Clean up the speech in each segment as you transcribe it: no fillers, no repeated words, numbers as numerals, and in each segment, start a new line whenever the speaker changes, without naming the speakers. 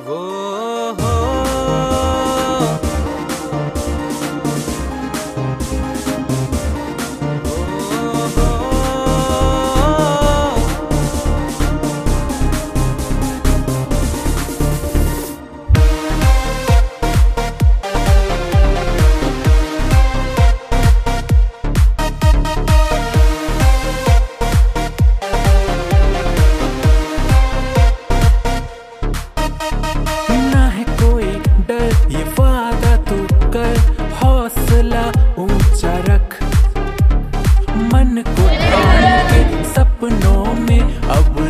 वो हो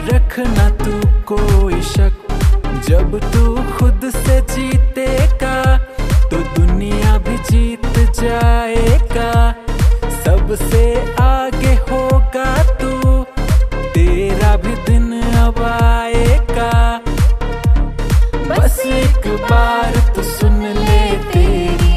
रखना तू कोई शक, जब तू खुद से जीतेगा तो दुनिया भी जीत जाएगा। सबसे आगे होगा तू, तेरा भी दिन अब आएगा। बस एक बार तो सुन ले तेरी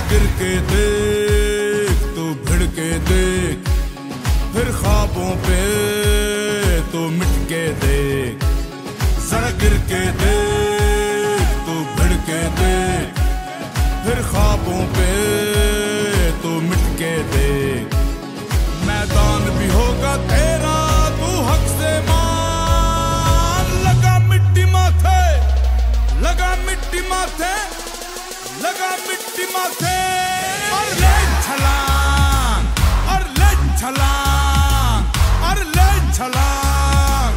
गिर के देख तू भिड़ के देख, फिर ख्वाबों पे तू मिट के देख। जरा गिर के देख तू भिड़ के देख, फिर ख्वाबों पे तू मिट के देख। मैदान भी होगा तेरा, तू हक से मान। लगा मिट्टी माथे, लगा मिट्टी माथे, लगा मिट्टी माथे, और ले छलांग, और ले छलांग, और ले छलांग,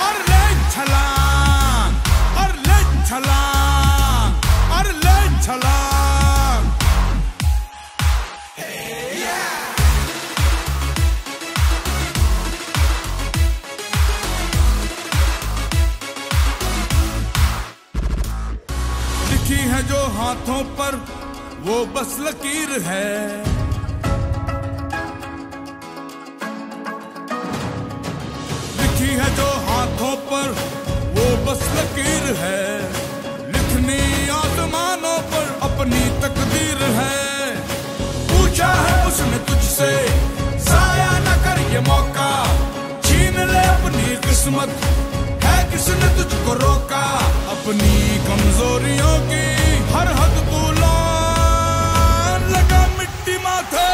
और ले छलांग, और ले छलांग, और ले छलांग। लिखी है जो हाथों पर वो बस लकीर है, लिखी है जो हाथों पर वो बस लकीर है। लिखनी आसमानों पर अपनी तकदीर है। पूछा है उसने तुझसे जाया न कर ये मौका, छीन ले अपनी किस्मत, है किसने तुझको रोका। अपनी कमजोरियों की हर हद तू लान। लगा मिट्टी माथे,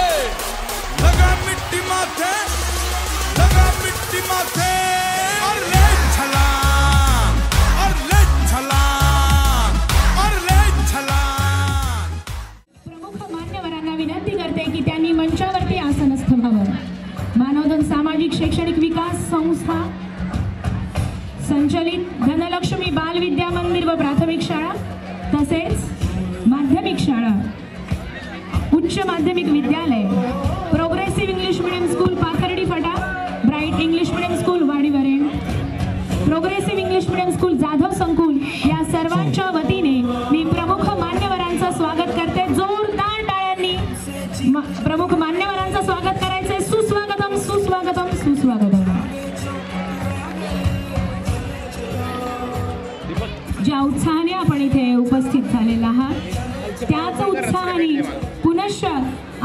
लगा मिट्टी माथे, लगा मिट्टी माथे, और ले छलांग, और ले छलांग, और ले छलांग।
प्रमुख मान्यवरांना विनंती करते की त्यांनी मंचावरती आसनस्थ व्हावं। मानवधन सामाजिक शैक्षणिक विकास संस्था संचलित धनलक्ष्मी बाल विद्या मंदिर व प्राथमिक शाळा तसेच माध्यमिक शाळा, उच्च माध्यमिक विद्यालय, progressive English medium school Pathardi Phata, bright English medium school Wadivare, progressive English medium school Jadhav संकुल या सर्वांच्या वतीने मी प्रमुख मान्यवरांचं स्वागत करते। जोरदार टाळ्यांनी प्रमुख मान्यवरांचं स्वागत करायचे। सुस्वागतम, सुस्वागतम, सुस्वागतम। ज्या उत्साहाने आपण इथे उपस्थित झालेला आहात त्याच उत्साहाने पुनश्च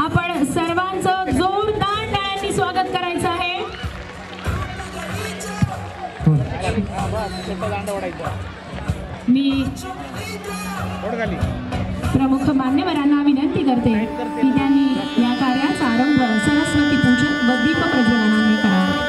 आपण सर्वांचं जोरदार टाळ्यांनी स्वागत करायचं आहे। मी प्रमुख मान्यवरांना विनंती करते की त्यांनी या कार्याचा आरंभ सरस्वती पूजन व दीप प्रज्वलनाने करावा।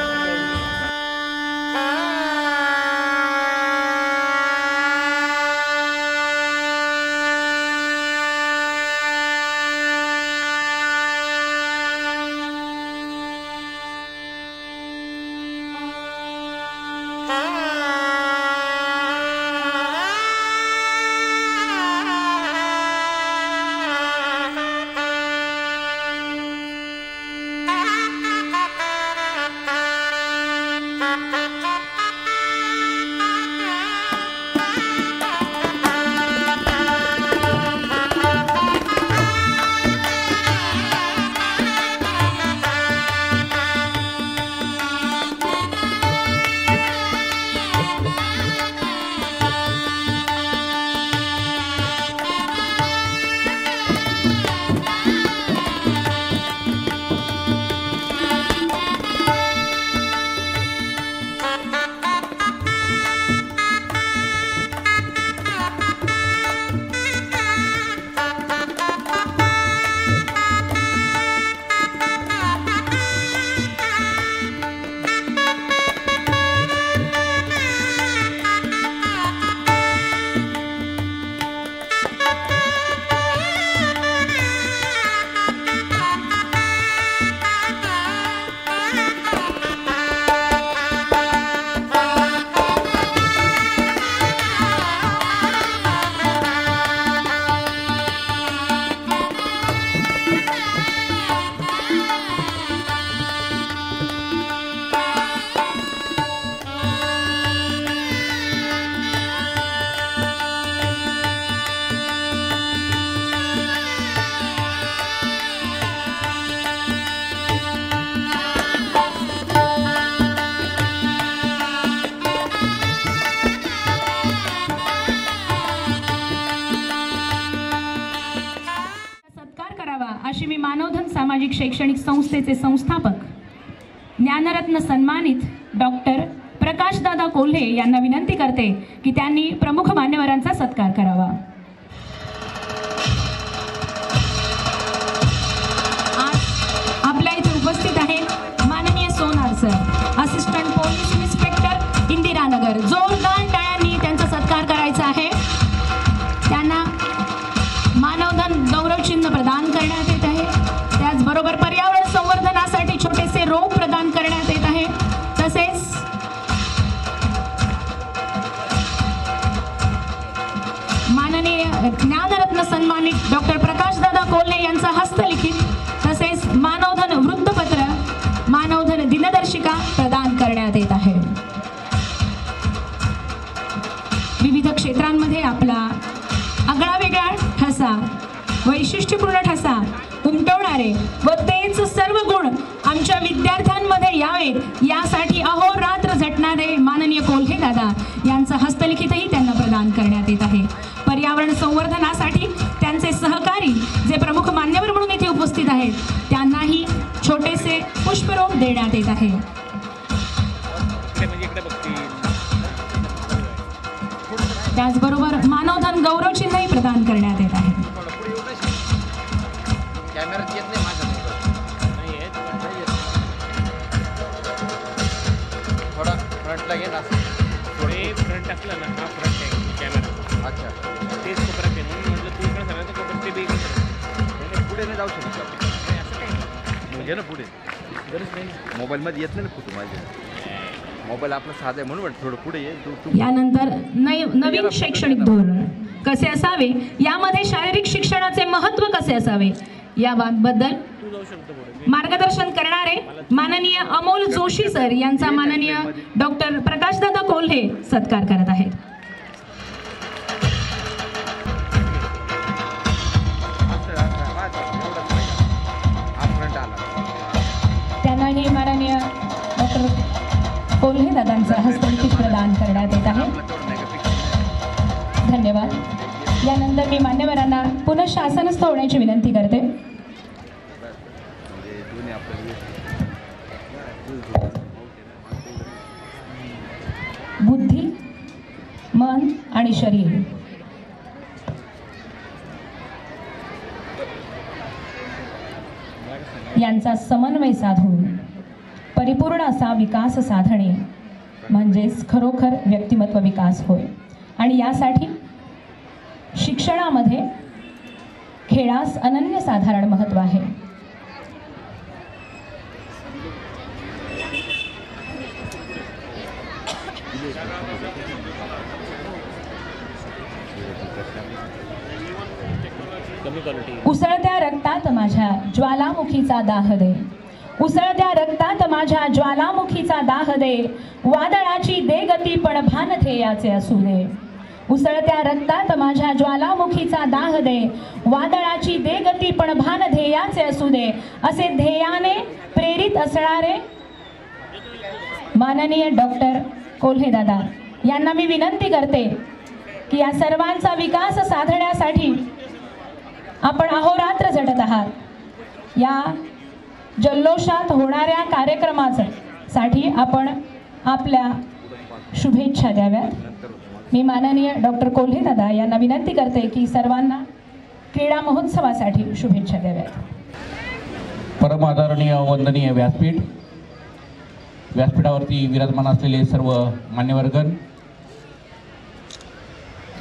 माध्यमिक शैक्षणिक संस्थेचे संस्थापक ज्ञानरत्न सन्मानित डॉक्टर प्रकाशदादा कोल्हे यांना विनंती करते की त्यांनी प्रमुख मान्यवरांचा सत्कार करावा। आपल्या इथे उपस्थित आहेत माननीय Sonar sir, assistant police inspector Indiranagar. जोरदार टाळ्यांनी त्यांचा सत्कार करायचा आहे। त्यांना मानवधन गौरव चिन्ह प्रदान करण्यात येत आहे। त्याचबरोबर पर्यावरण संवर्धनासाठी छोटेसे रोप प्रदान करण्यात येत आहे। तसेच माननीय ज्ञानरत्न सन्मानित डॉक्टर प्रकाशदादा कोल्हे यांचा हस्तलिखित तसेच मानवधन वृत्तपत्र, मानवधन दिनदर्शिका प्रदान करण्यात येत आहे। विविध क्षेत्रांमध्ये आपला आगळावेगळा ठसा, वैशिष्ट्यपूर्ण ठसा उमटवणारे व तेच सर्व गुण आमच्या विद्यार्थ्यांमध्ये यावेत यासाठी अहोरात्र झटणारे माननीय कोल्हे दादा यांचा हस्तलिखितही त्यांना प्रदान करण्यात येत आहे। पर्यावरण संवर्धनासाठी त्यांचे सहकारी जे प्रमुख मान्यवर म्हणून येथे उपस्थित आहेत त्यांनाही छोटेसे पुष्परोप देण्यात येत आहे। त्याचबरोबर मानवधन गौरव चिन्हही प्रदान करण्यात येत आहे।
मोबाईल मध्ये येत नाही ना फोटो, माझे मोबाईल आपला साधा आहे म्हणून थोडं पुढे ये।
यानंतर नवीन शैक्षणिक धोरण कसे असावे, यामध्ये शारीरिक शिक्षणाचे महत्त्व कसे असावे याबद्दल मार्गदर्शन करणारे माननीय अमोल जोशी सर यांचा माननीय डॉक्टर प्रकाशदादा कोल्हे सत्कार करत आहेत। त्यांनाही माननीय डॉक्टर कोल्हे दादांचा हस्तलिखित प्रदान करण्यात येत आहे। धन्यवाद। यानंतर मी मान्यवरांना पुन्हा शासनस्थ होण्याची विनंती करते। बुद्धी, मन आणि शरीर यांचा समन्वय साधून परिपूर्ण असा विकास साधणे म्हणजेच खरोखर व्यक्तिमत्व विकास होय। आणि यासाठी शिक्षणामध्ये खेळास अनन्यसाधारण महत्त्व आहे। उसळत्या रक्तात माझ्या ज्वालामुखीचा दाह दे, उसळत्या रक्तात माझ्या ज्वालामुखीचा दाह दे, वादळाची दे गती पण भान ध्येयाचे असू दे। उसळत्या रक्तात माझ्या ज्वालामुखीचा दाह दे, वादळाची दे गती पण भान ध्येयाचे असू दे। असे ध्येयाने प्रेरित असणारे माननीय डॉक्टर कोल्हे दादा यांना मी विनंती करते की या सर्वांचा विकास साधण्यासाठी आपण अहोरात्र झटत आहात। या जल्लोषात होणाऱ्या कार्यक्रमासाठी आपण आपल्या शुभेच्छा द्याव्यात। मी माननीय डॉक्टर कोल्हे दादा यांना विनंती करते की सर्वांना क्रीडा महोत्सवासाठी शुभेच्छा द्याव्यात।
परम आदरणीय वंदनीय व्यासपीठ, व्यासपीठावरती विराजमान असलेले सर्व मान्यवरगण,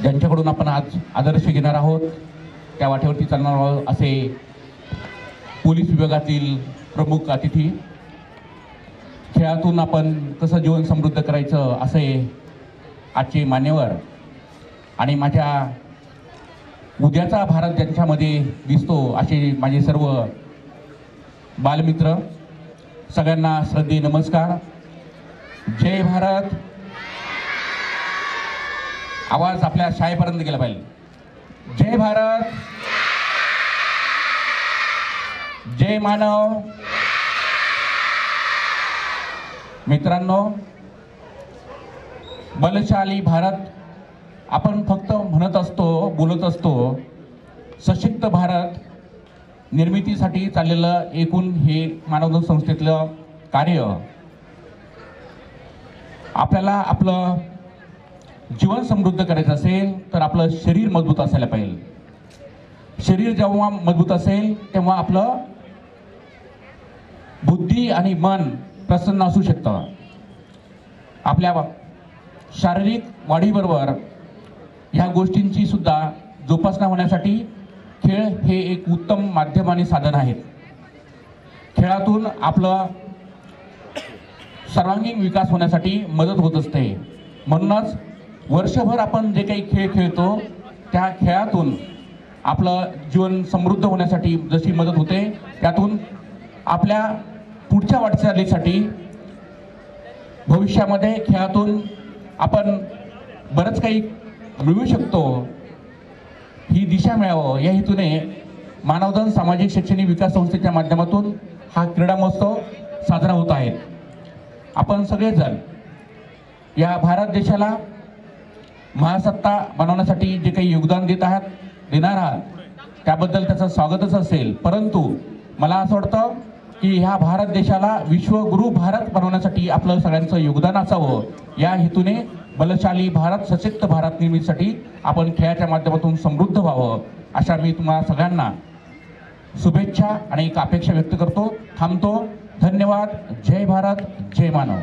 ज्यांच्याकडून आपण आज आदर्श घेणार आहोत त्या वाटेवरती चालणार आहोत असे पोलीस विभागातील प्रमुख अतिथी, खेळातून आपण कसं जीवन समृद्ध करायचं असे आजचे मान्यवर आणि माझ्या उद्याचा भारत ज्यांच्यामध्ये दिसतो असे माझे सर्व बालमित्र, सगळ्यांना श्रद्धे नमस्कार। जय भारत। आवाज आपल्या शाळेपर्यंत गेला पाहिजे। जय भारत, जय मानव। मित्रांनो, बलशाली भारत आपण फक्त म्हणत असतो, बोलत असतो। सशक्त भारत निर्मितीसाठी चाललेलं एकूण हे मानवधन संस्थेतलं कार्य आपल्याला आपलं जीवन समृद्ध करायचं असेल तर आपलं शरीर मजबूत असायला पाहिजे। शरीर जेव्हा मजबूत असेल तेव्हा आपलं बुद्धी आणि मन प्रसन्न असू शकतं। आपल्या शारीरिक वाढीबरोबर ह्या गोष्टींची सुद्धा जोपासना होण्यासाठी खेळ हे एक उत्तम माध्यम आणि साधन आहेत। खेळातून आपलं सर्वांगीण विकास होण्यासाठी मदत होत असते। म्हणूनच वर्षभर आपण जे काही खेळ खेळतो त्या खेळातून आपलं जीवन समृद्ध होण्यासाठी जशी मदत होते, त्यातून आपल्या पुढच्या वाटचालीसाठी भविष्यामध्ये खेळातून आपण बरंच काही मिळवू शकतो, ही दिशा मिळावं या हेतूने मानवधन सामाजिक शैक्षणिक विकास संस्थेच्या माध्यमातून हा क्रीडा महोत्सव साजरा होत आहे। आपण सगळेजण या भारत देशाला महासत्ता बनवण्यासाठी जे काही योगदान देणार आहात त्याबद्दल त्याचं स्वागतच असेल, परंतु मला असं वाटतं की ह्या भारत देशाला विश्वगुरु भारत बनवण्यासाठी आपलं सगळ्यांचं योगदान असावं। या हेतूने बलशाली भारत, सशक्त भारत निर्मितीसाठी आपण खेळाच्या माध्यमातून समृद्ध व्हावं अशा मी तुम्हाला सगळ्यांना शुभेच्छा आणि एक अपेक्षा व्यक्त करतो। थांबतो। धन्यवाद। जय भारत, जय मानव।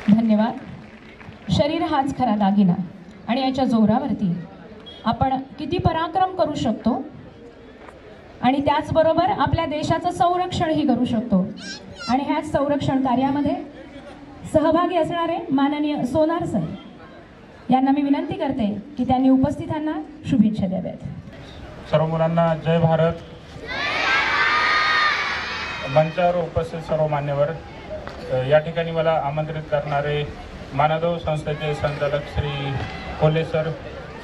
धन्यवाद। शरीर हाच खरा दागिना आणि याच्या जोरावरती आपण किती पराक्रम करू शकतो आणि त्याचबरोबर आपल्या देशाचं संरक्षणही करू शकतो। आणि ह्याच संरक्षण कार्यामध्ये सहभागी असणारे माननीय सोनार सर यांना मी विनंती करते की त्यांनी उपस्थितांना शुभेच्छा द्याव्यात।
सर्व मुलांना जय भारत। मंचावर उपस्थित सर्व मान्यवर, या ठिकाणी मला आमंत्रित करणारे मानवधन संस्थेचे संचालक श्री कोल्हे सर,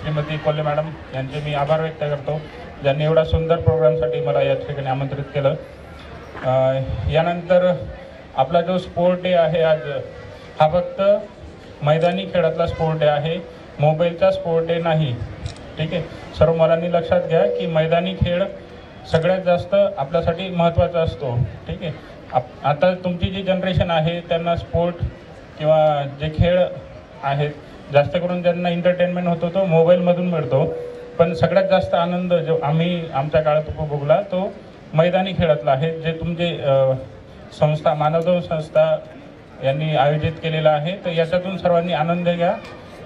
श्रीमती कोल्हे मॅडम यांचे मी आभार व्यक्त करतो, ज्यांनी एवढा सुंदर प्रोग्रामसाठी मला या ठिकाणी आमंत्रित केलं। यानंतर आपला जो स्पोर्ट डे आहे आज, हा फक्त मैदानी खेळातला स्पोर्ट डे आहे, मोबाईलचा स्पोर्ट डे नाही। ठीक आहे, सर्व मुलांनी लक्षात घ्या की मैदानी खेळ सगळ्यात जास्त आपल्यासाठी महत्त्वाचा असतो। ठीक आहे, आता तुमची जी जनरेशन आहे त्यांना स्पोर्ट किंवा जे खेळ आहेत जास्त करून ज्यांना एंटरटेनमेंट होतो तो मोबाईलमधून मिळतो, पण सगळ्यात जास्त आनंद जो आम्ही आमच्या काळात उपभोगला तो मैदानी खेळातला आहे, जे तुमचे संस्था मानवधन संस्था यांनी आयोजित केलेला आहे। तर याच्यातून सर्वांनी आनंद घ्या,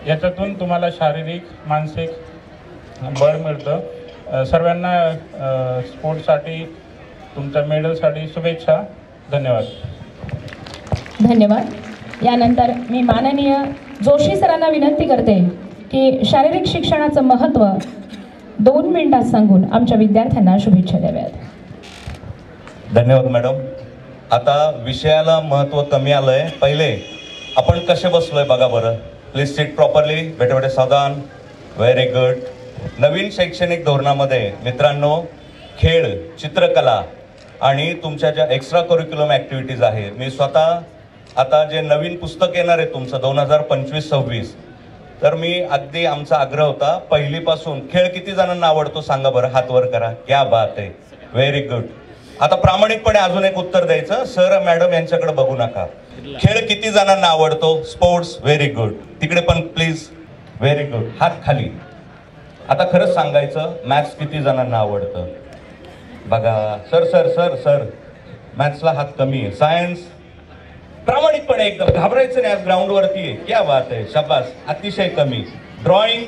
याच्यातून तुम्हाला शारीरिक मानसिक बळ मिळतं। सर्वांना स्पोर्ट्ससाठी तुमच्या मेडलसाठी शुभेच्छा। धन्यवाद।
धन्यवाद। यानंतर मी माननीय जोशी सरांना विनंती करते की शारीरिक शिक्षणाचं महत्त्व 2 मिनिटात सांगून आमच्या विद्यार्थ्यांना शुभेच्छा द्याव्यात।
धन्यवाद मॅडम। आता विषयाला महत्त्व कमी आलं आहे, पहिले आपण कसे बसलोय बघा बरं। प्लीज सिट प्रॉपरली, बेटे बेटे सावधान। Very good. नवीन शैक्षणिक धोरणामध्ये मित्रांनो खेळ, चित्रकला आणि तुमच्या ज्या एक्स्ट्रा करिक्युलम ॲक्टिव्हिटीज आहे, मी स्वतः आता जे नवीन पुस्तक येणार आहे तुमचं 2025-26, तर मी अगदी आमचा आग्रह होता पहिलीपासून खेळ किती जणांना आवडतो सांगा बरं, हात वर करा। क्या बात आहे, व्हेरी गुड। आता प्रामाणिकपणे अजून एक उत्तर द्यायचं, सर मॅडम यांच्याकडे बघू नका। खेळ किती जणांना आवडतो? Sports, very good. तिकडे पण प्लीज, व्हेरी गुड, हात खाली। आता खरंच सांगायचं, मॅथ्स किती जणांना आवडतं बघा। सर सर सर सर मॅथ्सला हात कमी आहे। सायन्स प्रामाणिकपणे एकदम घाबरायचं नाही, आज ग्राउंडवरती आहे। क्या बात आहे, शाबास, अतिशय कमी। ड्रॉइंग,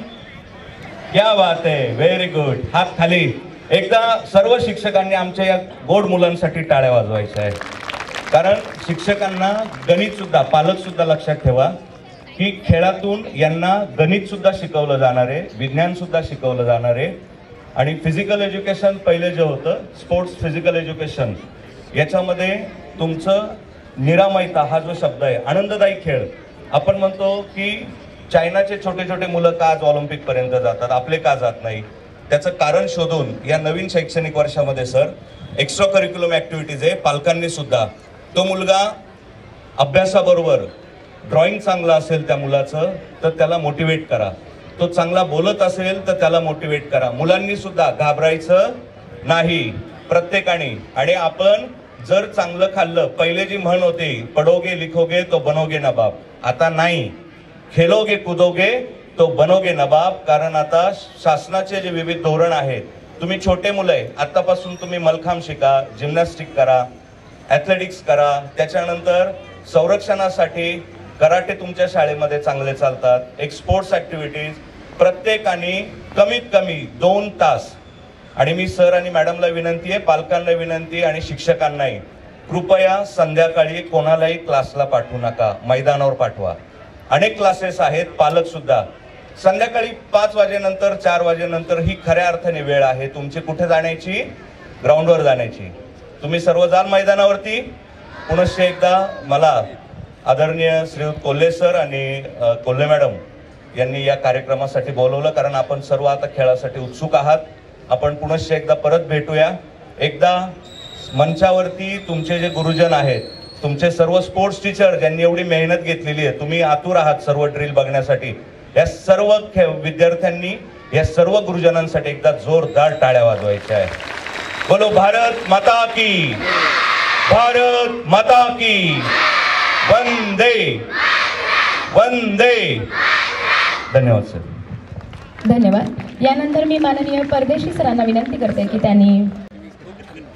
क्या बात आहे, व्हेरी गुड, हात खाली। एकदा सर्व शिक्षकांनी आमच्या या गोड मुलांसाठी टाळ्या वाजवायच्या आहे, कारण शिक्षकांना गणित सुद्धा, पालक सुद्धा लक्षात ठेवा की खेळातून यांना गणित सुद्धा शिकवलं जाणार आहे, विज्ञान सुद्धा शिकवलं जाणार आहे। आणि फिजिकल एज्युकेशन पहिले जे होतं स्पोर्ट्स फिजिकल एज्युकेशन, याच्यामध्ये तुमचं निरामयता हा जो शब्द आहे, आनंददायी खेळ। आपण म्हणतो की चायनाचे छोटे छोटे मुलं का आज ऑलिम्पिक पर्यंत जातात, आपले का जात नाही? त्याचं कारण शोधून या नवीन शैक्षणिक वर्षामध्ये सर एक्स्ट्रा करिक्युलम ॲक्टिव्हिटीज आहे। पालकांनी सुद्धा तो मुलगा अभ्यासाबरोबर ड्रॉइंग चांगला असेल त्या मुलाचं तर त्याला मोटिवेट करा, तो चांगला बोलत असेल तर त्याला मोटिवेट करा. मुलांनी सुद्धा घाबरायचं नाही प्रत्येकाने. आणि आपण जर चांगलं खाल्लं, पहिले जी म्हण होती पढोगे लिखोगे तो बनोगे नबाब, आता नाही, खेलोगे कूदोगे तो बनोगे नबाब. कारण आता शासनाचे जे विविध धोरण आहेत, तुम्ही छोटे मुलं आहे आतापासून तुम्ही मलखांब शिका, जिम्नॅस्टिक करा, ॲथलेटिक्स करा, त्याच्यानंतर संरक्षणासाठी कराटे तुमच्या शाळेमध्ये चांगले चालतात. एक स्पोर्ट्स ॲक्टिव्हिटीज प्रत्येकाने कमीत कमी 2 तास. आणि मी सर आणि मॅडमला विनंती आहे, पालकांना विनंती आहे आणि शिक्षकांनाही, कृपया संध्याकाळी कोणालाही क्लासला पाठवू नका, मैदानावर पाठवा. अनेक क्लासेस आहेत, पालक सुद्धा. संध्याकाळी 5 वाजेनंतर 4 वाजेनंतर ही खऱ्या अर्थाने वेळ आहे तुमची कुठे जाण्याची, ग्राउंडवर जाण्याची. तुम्ही सर्व जाल मैदानावरती. पुनश्च एकदा मला आदरणीय श्रीयुत कोल्हे सर आणि कोल्हे मॅडम यांनी या कार्यक्रमासाठी बोलवलं, कारण आपण सर्व आता खेळासाठी उत्सुक आहात. आपण पुनश्च एकदा परत भेटूया. एकदा मंचावरती तुमचे जे गुरुजन आहेत, तुमचे सर्व स्पोर्ट्स टीचर ज्यांनी एवढी मेहनत घेतलेली आहे, तुम्ही आतुर आहात सर्व ड्रिल बघण्यासाठी. या सर्व विद्यार्थ्यांनी, या सर्व गुरुजनांसाठी एकदा जोरदार टाळ्या वाजवायच्या आहे. बोलो भारत माता की, भारत माता की, वंदे वंदे. धन्यवाद सर.
धन्यवाद. यानंतर मी माननीय परदेशी सरांना विनंती करते की त्यांनी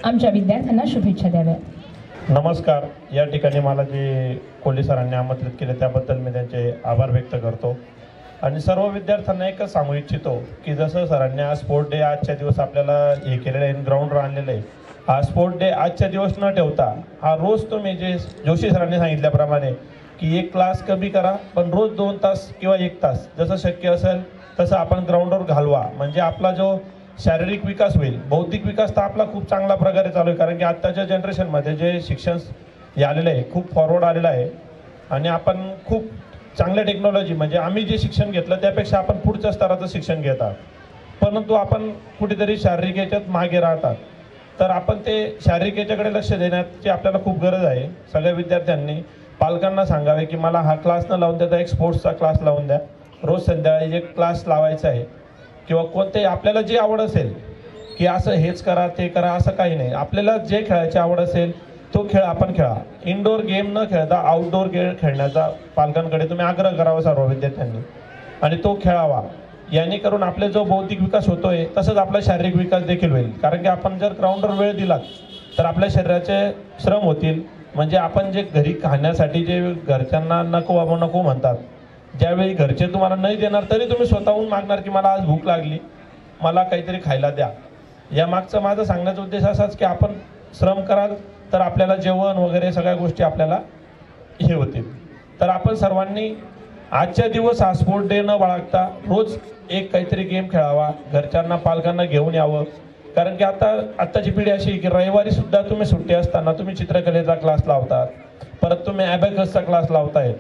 आमच्या विद्यार्थ्यांना शुभेच्छा द्याव्या.
नमस्कार. या ठिकाणी मला जे कोल्हे सरांनी आमंत्रित केले त्याबद्दल मी त्यांचे आभार व्यक्त करतो. आणि सर्व विद्यार्थ्यांना एकच सांगू इच्छितो की जसं सरांनी आज स्पोर्ट डे आजच्या दिवस आपल्याला हे केलेलं आहे, ग्राउंडवर आणलेलं आहे, हा स्पोर्ट डे आजच्या दिवस न ठेवता हा रोज तुम्ही जे जोशी सरांनी सांगितल्याप्रमाणे की 1 क्लास कमी करा, पण रोज 2 तास किंवा 1 तास जसं शक्य असेल तसं आपण ग्राउंडवर घालवा. म्हणजे आपला जो शारीरिक विकास होईल, बौद्धिक विकास तर आपला खूप चांगला प्रकारे चालू आहे. कारण की आत्ताच्या जनरेशनमध्ये जे शिक्षण आलेलं आहे खूप फॉरवर्ड आलेलं आहे. आणि आपण खूप चांगल्या टेक्नॉलॉजी, म्हणजे आम्ही जे शिक्षण घेतलं त्यापेक्षा आपण पुढच्या स्तराचं शिक्षण घेतात, परंतु आपण कुठेतरी शारीरिक याच्यात मागे राहतात. तर आपण ते शारीरिक याच्याकडे लक्ष देण्याची आपल्याला खूप गरज आहे. सगळ्या विद्यार्थ्यांनी पालकांना सांगावे की मला हा क्लास न लावून देता एक स्पोर्ट्सचा क्लास लावून द्या. रोज संध्याकाळी एक क्लास लावायचा आहे. किंवा कोणते आपल्याला जे आवड असेल की असं हेच करा ते करा असं काही नाही. आपल्याला जे खेळायची आवड असेल तो खेळ आपण खेळा. इनडोअर गेम न खेळता आउटडोअर गेम खेळण्याचा पालकांकडे तुम्ही आग्रह करावा सर्व विद्यार्थ्यांनी, आणि तो खेळावा. याने करून आपले जो बौद्धिक विकास होतोय तसंच आपला शारीरिक विकास देखील होईल. कारण की आपण जर ग्राउंडवर वेळ दिला तर आपल्या शरीराचे श्रम होतील. म्हणजे आपण जे घरी खाण्यासाठी जे घरच्यांना नको बाबा नको म्हणतात, ज्यावेळी घरचे तुम्हाला नाही देणार तरी तुम्ही स्वतःहून मागणार की मला आज भूक लागली, मला काहीतरी खायला द्या. या मागचा माझा सांगण्याचा उद्देश असाच की आपण श्रम कराल तर आपल्याला जेवण वगैरे सगळ्या गोष्टी आपल्याला हे होतील. तर आपण सर्वांनी आजच्या दिवस हा स्पोर्ट डे न बाळगता रोज एक काहीतरी गेम खेळावा. घरच्यांना पालकांना घेऊन यावं. कारण की आत्ताची पिढी अशी की रविवारी सुद्धा तुम्ही सुट्टी असताना तुम्ही चित्रकलेचा क्लास लावतात, परत तुम्ही ॲबॅकसचा क्लास लावताय.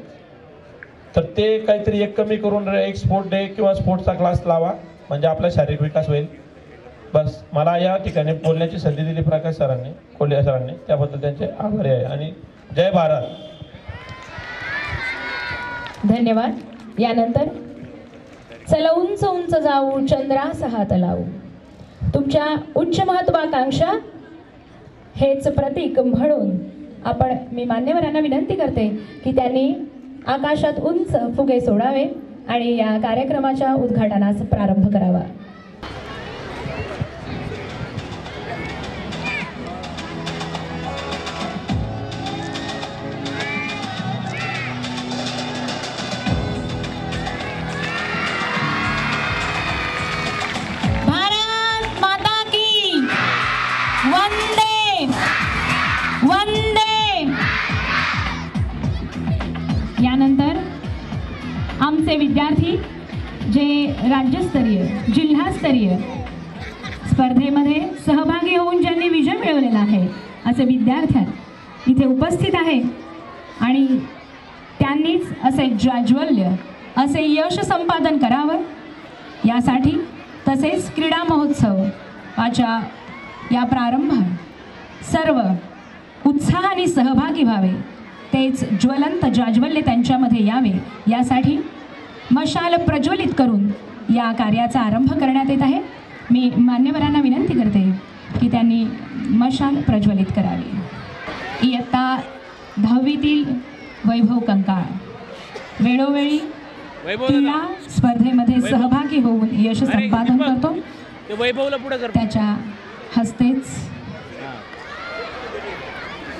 तर ते काहीतरी एक कमी करून एक स्पोर्ट डे किंवा स्पोर्ट्सचा क्लास लावा, म्हणजे आपला शारीरिक विकास होईल. बस मला या ठिकाणी बोलण्याची संधी दिली प्रकाश सरांनी, कोल्हे सरांनी, त्याबद्दल त्यांचे आभारी आहे. आणि जय भारत.
धन्यवाद. यानंतर चला उंच उंच जाऊ चंद्रास हात लावू. तुमच्या उच्च महत्वाकांक्षा हेच प्रतीक म्हणून मी मान्यवरांना विनंती करते की त्यांनी आकाशात उंच फुगे सोडावे आणि या कार्यक्रमाच्या उद्घाटनास प्रारंभ करावा. भारत माता की वंदे वंदे. यानंतर आमचे विद्यार्थी जे राज्यस्तरीय जिल्हास्तरीय स्पर्धेमध्ये सहभागी होऊन ज्यांनी विजय मिळवलेला आहे असे विद्यार्थी इथे उपस्थित आहे आणि त्यांनीच असे जाज्वल्य असे यश संपादन करावं यासाठी तसेच क्रीडा महोत्सवाच्या या प्रारंभात सर्व उत्साहाने सहभागी व्हावे, तेच ज्वलंत जाज्वल्य त्यांच्यामध्ये यावे यासाठी मशाल प्रज्वलित करून या कार्याचा आरंभ करण्यात येत आहे. मी मान्यवरांना विनंती करते की त्यांनी मशाल प्रज्वलित करावी. इयत्ता 10वीतील वैभव कंकाळ वेळोवेळी क्रीडा स्पर्धेमध्ये सहभागी होऊन यश संपादन करतो. त्याच्या हस्तेच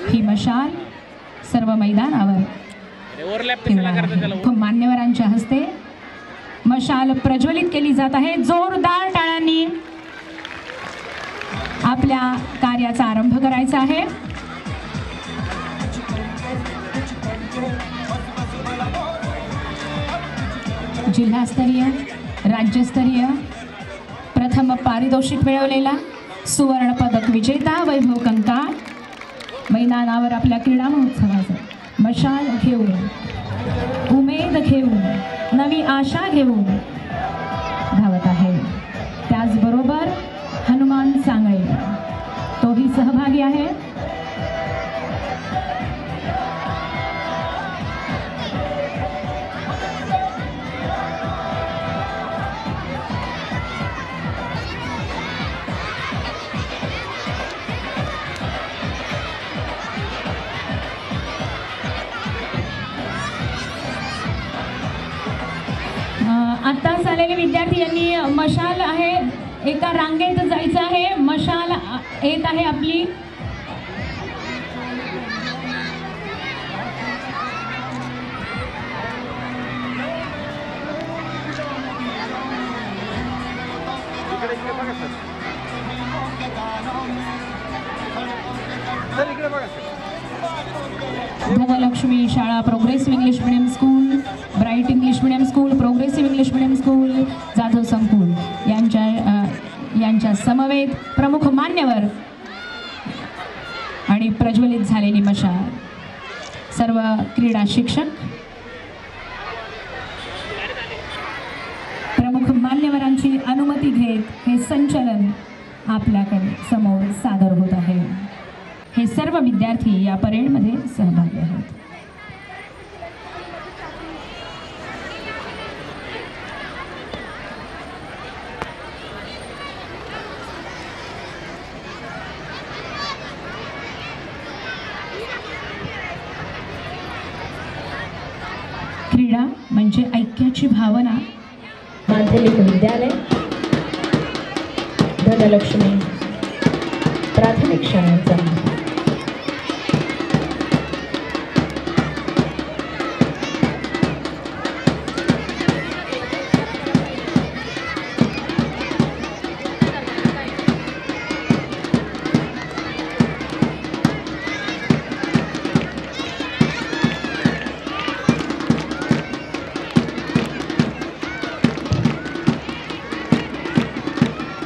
ही मशाल सर्व मैदानावर मान्यवरांच्या हस्ते मशाल प्रज्वलित केली जात आहे. जोरदार टाळ्यांनी आपल्या कार्याचा आरंभ करायचा आहे. जिल्हास्तरीय राज्यस्तरीय प्रथम पारितोषिक मिळवलेला सुवर्ण पदक विजेता वैभव कंकाळ मैदानावर आपल्या क्रीडा महोत्सवाचं मशाल घेऊन उमेद घेऊन नवी आशा घेऊन धावत आहे. त्याचबरोबर हनुमान सांगळे तोही सहभागी आहे. आत्ताच आलेले विद्यार्थी यांनी मशाल आहे एका रांगेत जायचं आहे. मशाल येत आहे आपली. धनलक्ष्मी शाळा progressive English medium school, bright English medium school, progressive English medium school, Jadhav संकुल यांच्या समवेत प्रमुख मान्यवर आणि प्रज्वलित झालेली मशाल, सर्व क्रीडा शिक्षक, प्रमुख मान्यवरांची अनुमती घेत हे संचलन आपल्याकडे समोर सादर होत आहे. हे सर्व विद्यार्थी या परेडमध्ये सहभागी आहेत. क्रीडा म्हणजे ऐक्याची भावना. माध्यमिक विद्यालय धनलक्ष्मी प्राथमिक शाळांचा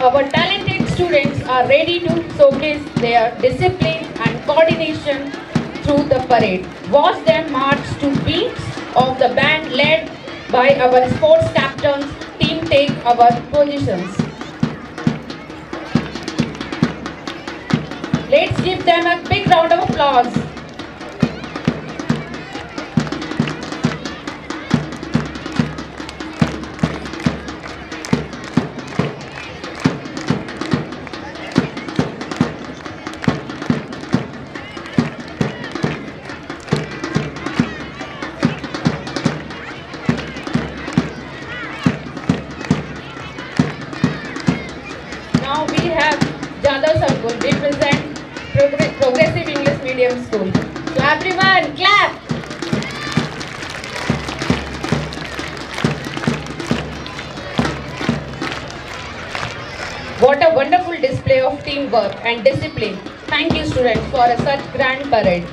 Our talented students are ready to showcase their discipline and coordination through the parade. Watch them march to beats of the band led by our sports captains. Team take our positions. Let's give them a big round of applause. Now we have Jadhav Sankuul represent Progressive English Medium School. So everyone clap. What a wonderful display of teamwork and discipline. Thank you students for such grand parade.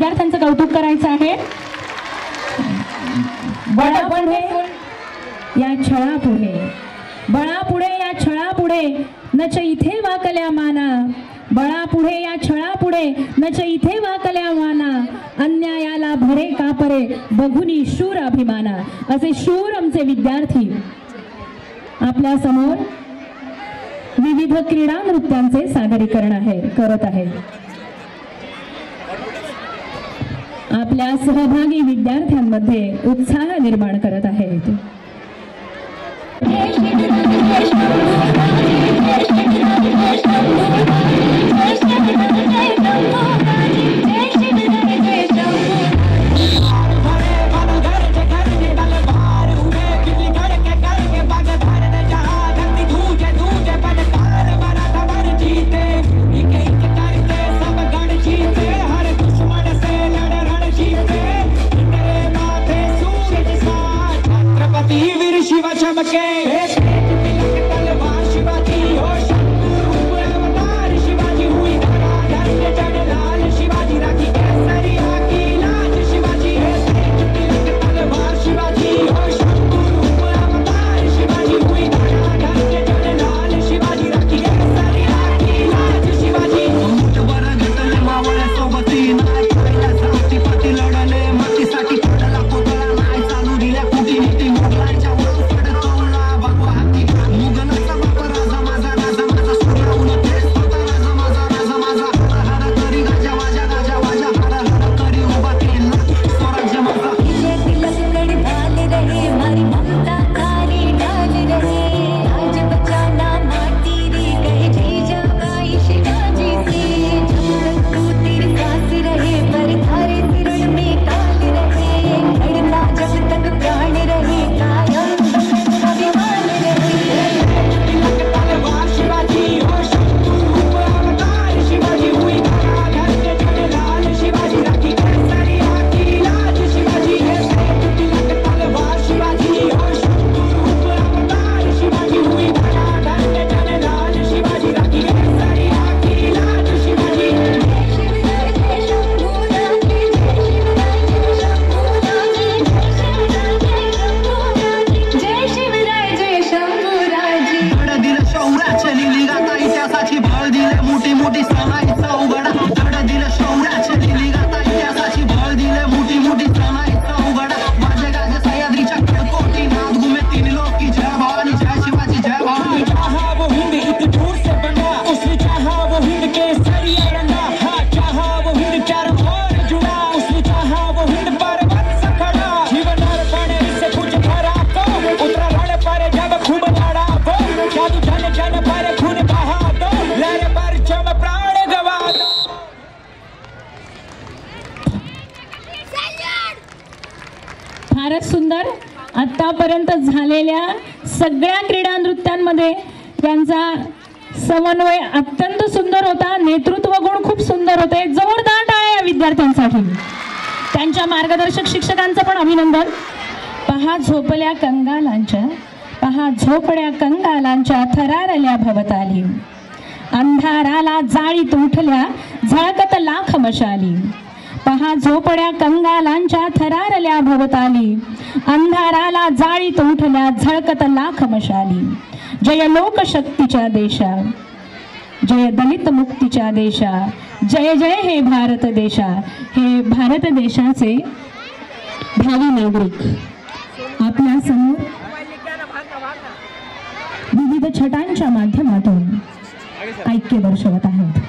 विद्यार्थ्यांचं कौतुक करायचं आहे. बळापुढे या छळापुढे, बळापुढे या छळापुढे नच इथे वाकल्या माना, बळापुढे या छळापुढे नच इथे वाकल्या माना, अन्यायाला भरे कापरे बघुनी शूर अभिमाना. असे शूर आमचे विद्यार्थी आपल्या समोर विविध क्रीडा नृत्यांचे सादरीकरण करत आहेत. आपल्या सहभागी विद्यार्थ्यांमध्ये उत्साह निर्माण करत आहेत. फारच सुंदर. आतापर्यंत झालेल्या सगळ्या क्रीडा नृत्यांमध्ये त्यांचा समन्वय अत्यंत सुंदर होता. नेतृत्व गुण खूप सुंदर होते. जोरदार टाळ्या या विद्यार्थ्यांसाठी. त्यांच्या मार्गदर्शक शिक्षकांचं पण अभिनंदन. पहा झोपल्या कंगालांच्या, पहा झोपड्या कंगालांच्या थरारल्या भवताली, अंधाराला जाळीत उठल्या झळकत लाख मशाली. पहा झोपड्या कंगालांच्या थरारल्या भवताली, अंधाराला जाळीत उठल्या झळकत लाख मशाली. जय लोकशक्तीच्या देशा, जय दलित मुक्तीच्या देशा, जय जय हे भारत देशा. हे भारत देशाचे भावी नागरिक आपल्या समोर विविध छटांच्या माध्यमातून ऐक्य दर्शवत आहेत.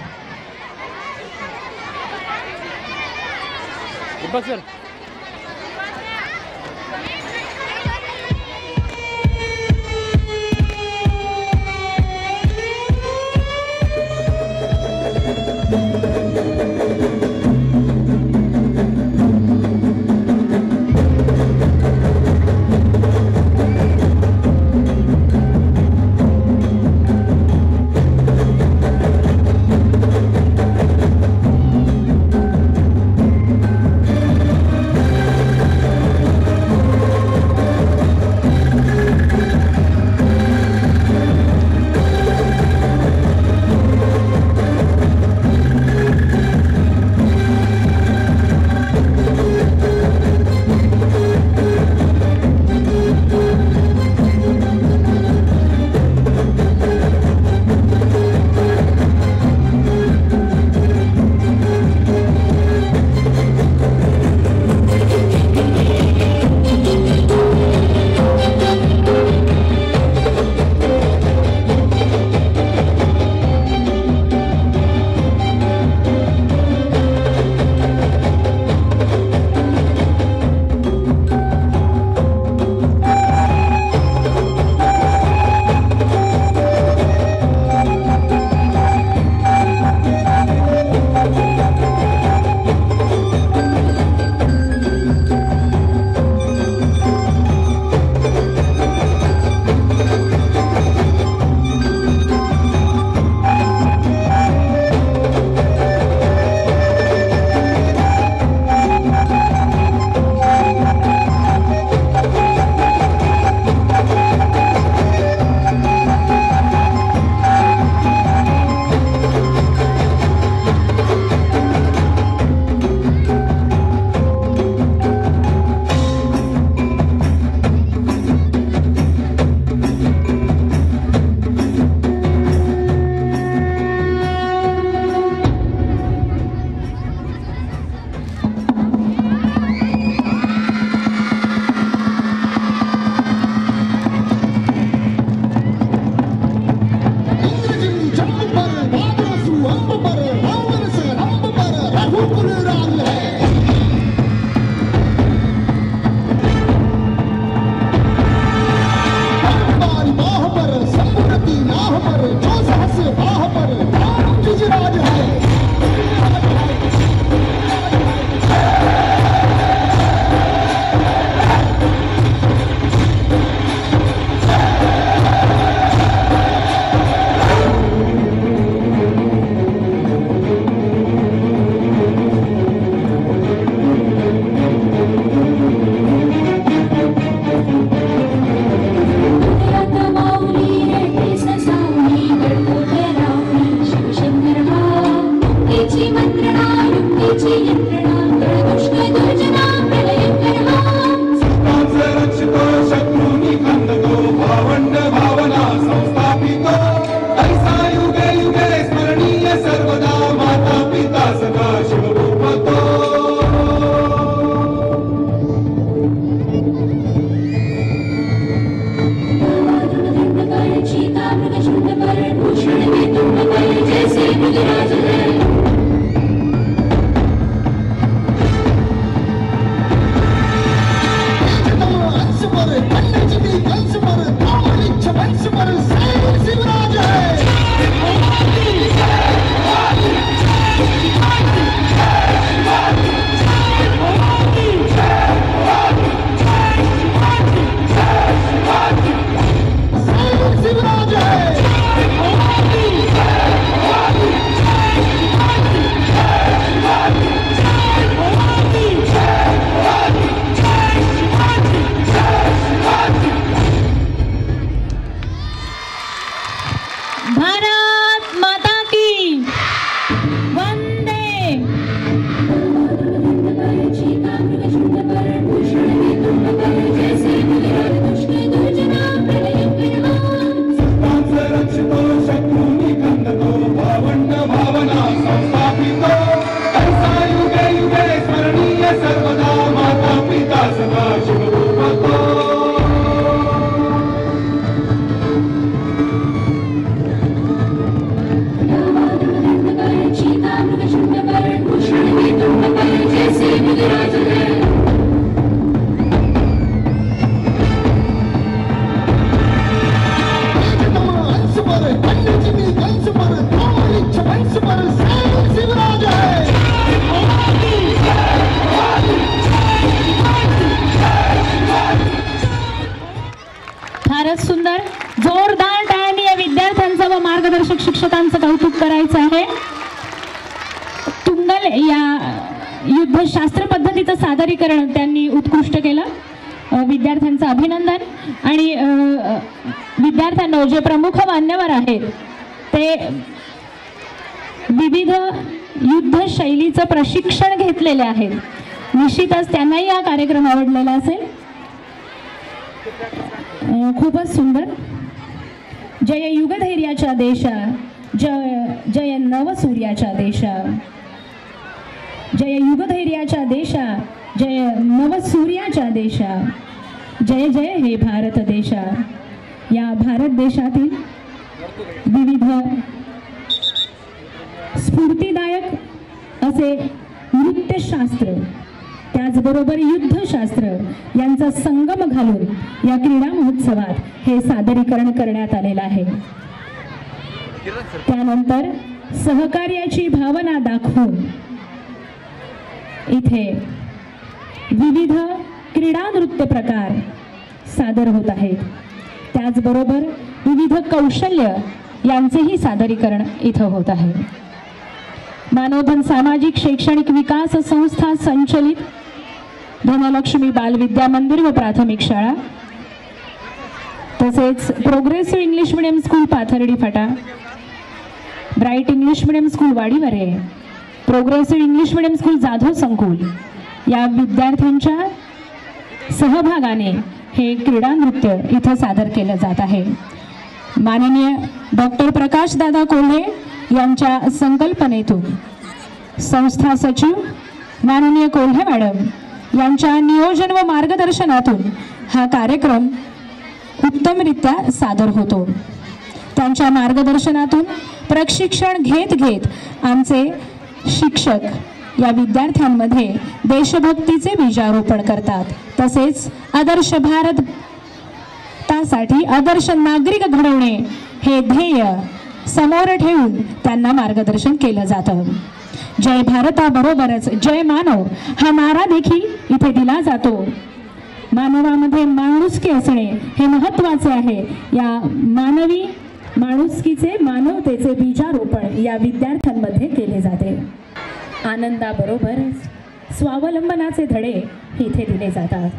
फारच सुंदर. जोरदार टाळ्यांनी या विद्यार्थ्यांचं व मार्गदर्शक शिक्षकांचं कौतुक करायचं आहे. तुंगल या युद्धशास्त्र पद्धतीचं सादरीकरण त्यांनी उत्कृष्ट केलं. विद्यार्थ्यांचं अभिनंदन. आणि विद्यार्थ्यांना जे प्रमुख मान्यवर आहेत ते विविध युद्ध शैलीचं प्रशिक्षण घेतलेले आहेत. निश्चितच त्यांनाही हा कार्यक्रम आवडलेला असेल. खूपच सुंदर. जय युगधैर्याच्या देशा, जय जय नवसूर्याच्या देशा, जय युगधैर्याच्या देशा, जय नवसूर्याच्या देशा, जय जय हे भारत देशा. या भारत देशातील विविध स्फूर्तिदायक असे नृत्यशास्त्र त्याचबरोबर युद्धशास्त्र यांचा संगम घालून या क्रीडा महोत्सवात हे सादरीकरण करण्यात आलेलं आहे. त्यानंतर सहकार्याची भावना दाखवून इथे विविध क्रीडा नृत्य प्रकार सादर होत आहेत. त्याचबरोबर विविध कौशल्य यांचेही सादरीकरण इथं होत आहे. मानवधन सामाजिक शैक्षणिक विकास संस्था संचलित धनलक्ष्मी बाल विद्या मंदिर व प्राथमिक शाळा, तसेच progressive English medium school Pathardi Phata, bright English medium school Wadivare, progressive English medium school Jadhav संकुल या विद्यार्थ्यांच्या सहभागाने हे क्रीडा नृत्य इथं सादर केलं जात आहे. माननीय डॉक्टर प्रकाशदादा कोल्हे यांच्या संकल्पनेतून संस्था सचिव माननीय कोल्हे मॅडम यांच्या नियोजन व मार्गदर्शनातून हा कार्यक्रम उत्तमरित्या सादर होतो. त्यांच्या मार्गदर्शनातून प्रशिक्षण घेत घेत आमचे शिक्षक या विद्यार्थ्यांमध्ये देशभक्तीचे बीजारोपण करतात. तसेच आदर्श भारतासाठी आदर्श नागरिक घडवणे हे ध्येय समोर ठेवून त्यांना मार्गदर्शन केलं जातं. जय भारताबरोबरच जय मानव हा नारा देखील इथे दिला जातो. मानवामध्ये माणुसकी असणे हे महत्त्वाचे आहे. या मानवी माणुसकीचे मानवतेचे बीजारोपण या विद्यार्थ्यांमध्ये केले जाते. आनंदाबरोबर स्वावलंबनाचे धडे इथे दिले जातात.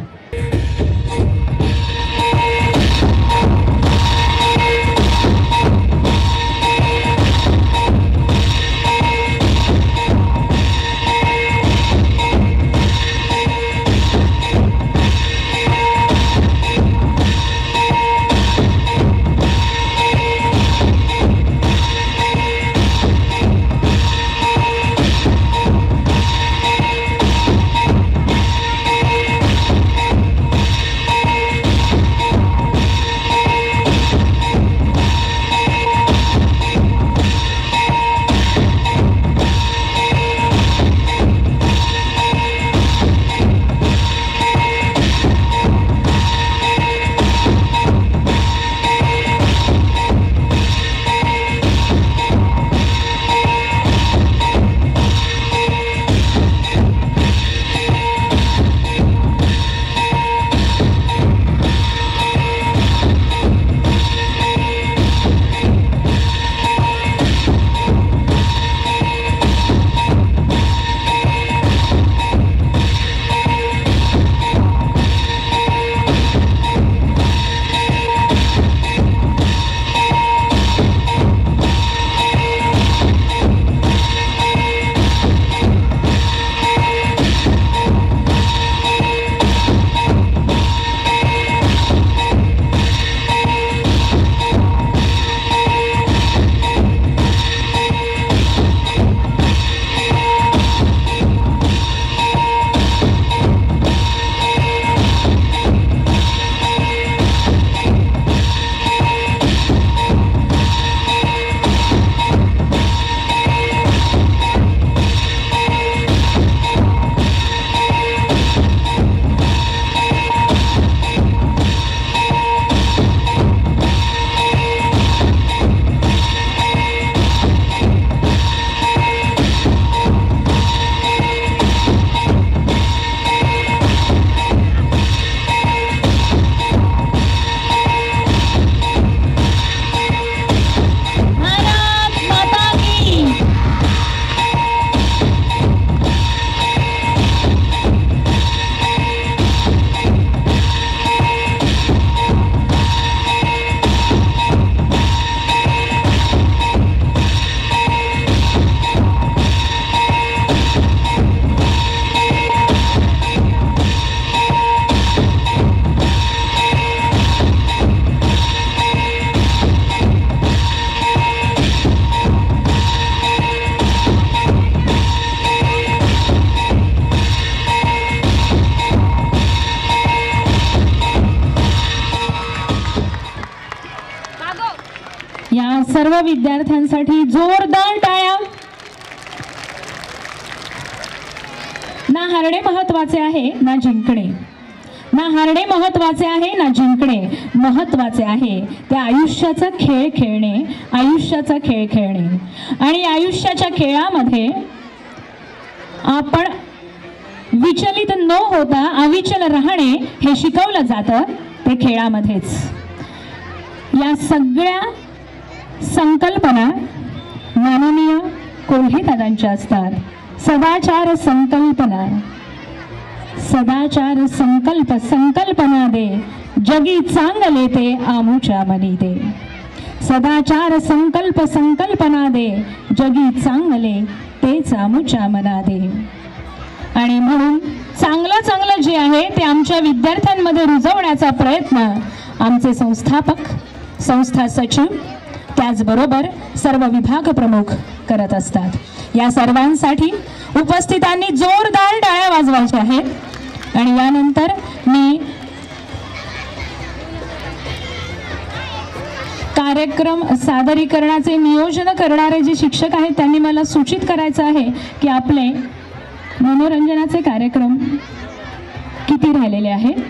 या सर्व विद्यार्थ्यांसाठी जोरदार टाळ्या. ना हारणे महत्वाचे आहे ना जिंकणे, ना हारणे महत्वाचे आहे ना जिंकणे. महत्वाचे आहे त्या आयुष्याचा खेळ खेळणे, आयुष्याचा खेळ खेळणे. आणि आयुष्याच्या खेळामध्ये आपण विचलित न होता अविचल राहणे हे शिकवलं जातं ते खेळामध्येच. या सगळ्या संकल्पना माननीय कोल्हे दादांच्या असतात. सदाचार संकल्पना, सदाचार संकल्प संकल्पना दे, जगी चांगले ते आमुच्या मनी दे. सदाचार संकल्प संकल्पना दे, जगी चांगले तेच आमुच्या मना दे. आणि म्हणून चांगलं चांगलं जे आहे ते आमच्या विद्यार्थ्यांमध्ये रुजवण्याचा प्रयत्न आमचे संस्थापक, संस्था सचिव, त्याचबरोबर सर्व विभाग प्रमुख करत असतात. या सर्वांसाठी उपस्थितांनी जोरदार टाळ्या वाजवायच्या आहेत. आणि यानंतर मी कार्यक्रम सादरीकरणाचे नियोजन करणारे जे शिक्षक आहेत त्यांनी मला सूचित करायचं आहे की आपले मनोरंजनाचे कार्यक्रम किती राहिलेले आहेत.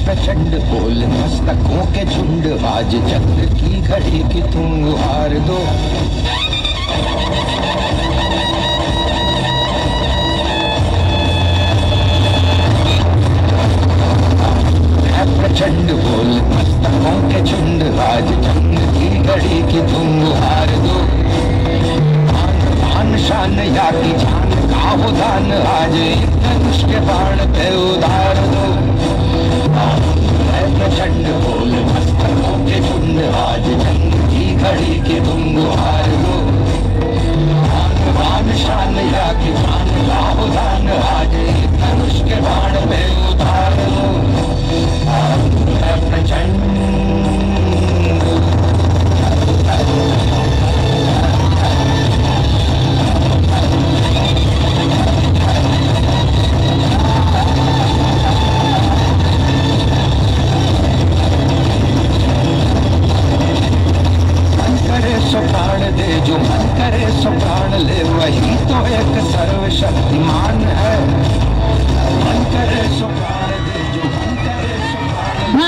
प्रचंड बोल मस्तकों के झुंड, आज चंद्र की घड़ी की तुम हार दो. है प्रचंड बोल मस्तकों के झुंड, आज चंद्र की घड़ी की तुम हार दो. आन शान या की जान का वो दान, आज एक धनुष के बाण पे उधार दो. प्रचंड बोल मस्तकों के झुंड, आज जंग की घड़ी की तुम गुहार दो. आन शान या की जान का उदान, आज धनुष के बाण पे उतार दो. प्रचंड सो प्राण दे, जो मन करे सो प्राण ले, वही तो एक सर्वशक्तिमान है. मन करे सो प्राण दे, जो मन करे सो प्राण ले.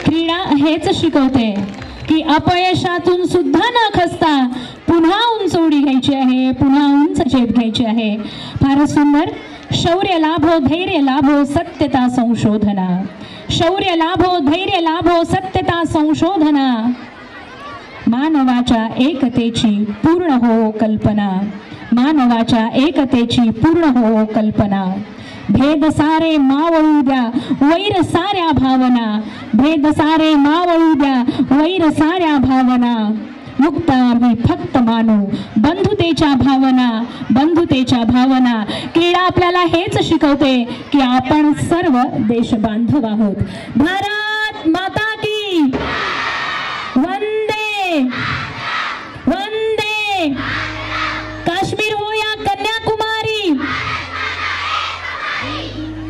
क्रीडा हेच शिकवते की अपयशातून सुद्धा न खचता पुन्हा उंच उडी घ्यायची आहे, पुन्हा उंच झेप घ्यायची आहे. फारच सुंदर. शौर्य लाभो धैर्य लाभो सत्यता संशोधना. शौर्य लाभो धैर्य लाभो सत्यता संशोधना. मानवाच्या एकतेची पूर्ण हो कल्पना. मानवाच्या एकतेची पूर्ण हो कल्पना. भेद सारे मावळू द्या, वैर साऱ्या भावना. भेद सारे मावळू द्या, वैर साऱ्या भावना. मुक्त आम्ही फक्त मानू बंधुतेच्या भावना, बंधुतेच्या भावना. क्रीडा आपल्याला हेच शिकवते की आपण सर्व देश बांधव आहोत. भारत माता की वंदे वंदे. काश्मीर हो या कन्याकुमारी,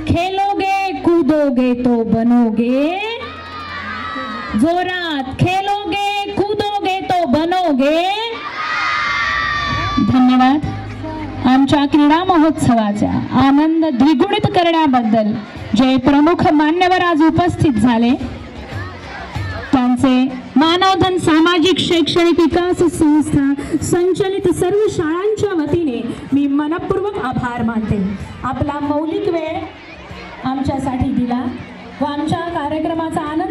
खेलोगे कूदोगे तो बनोगे. जोरात खेलोगे कूदोगे तो बनोगे. धन्यवाद. आमच्या क्रीडा महोत्सवाचा आनंद द्विगुणित करण्याबद्दल जे प्रमुख मान्यवर आज उपस्थित झाले त्यांचे मानवधन सामाजिक शैक्षणिक विकास संस्था संचलित सर्व शाळांच्या वतीने मी मनपूर्वक आभार मानते. आपला मौलिक वेळ आमच्यासाठी दिला व आमच्या कार्यक्रमाचा आनंद